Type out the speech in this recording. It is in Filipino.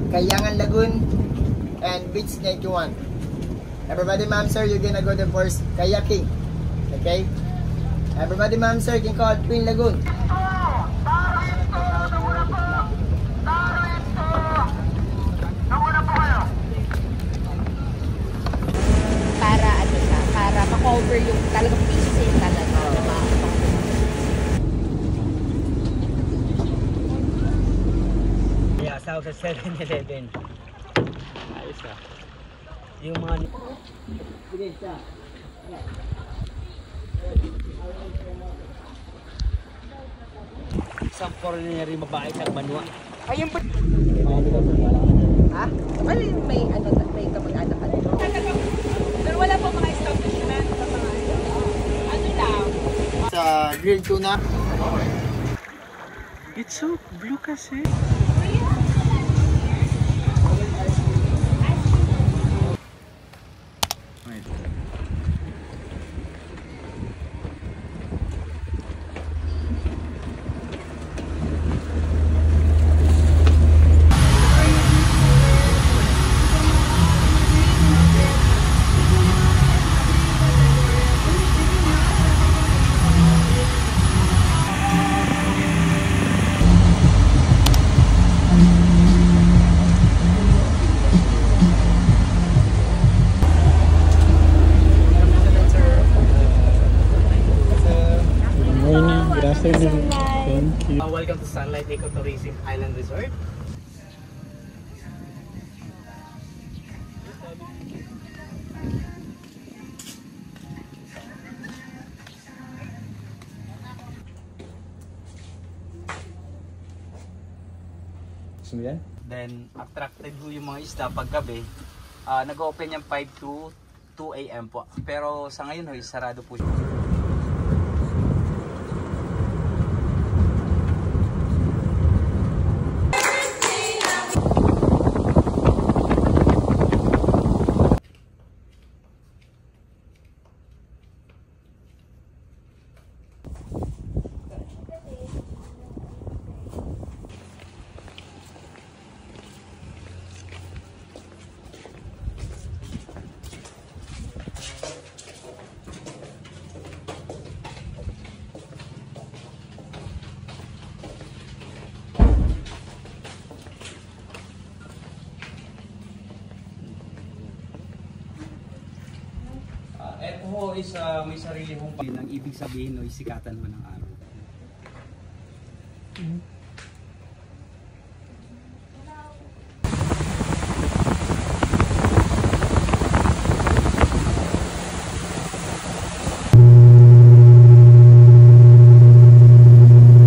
Kayangan Lagoon, and Beach 91. Everybody, ma'am, sir, you're gonna go the first kayaking. Okay? Everybody, ma'am, sir, can call Twin Lagoon. Para ano siya, para ma-cover yung talagang pieces talaga. Yeah, sa 7-Eleven. Ayos ah. Yung mga... Sige, siya. Isang foreigner yung babae sa Banwa. Ayun po. Ha? Well, may ano, may kamag-anak ka dito. Pero wala po mga establishment sa mga ano lang. Sa grilled tuna. It's so blue kasi. Thank you. Welcome to Sunlight Ecotourism Island Resort. Gusto mo yan? Then, attracted po yung mga isda pag gabi. Nag-open yung 5 to 2 AM po. Pero sa ngayon, sarado po siya. Ito ho is may sarili hong ng ibig sabihin no, isikatan mo ng araw.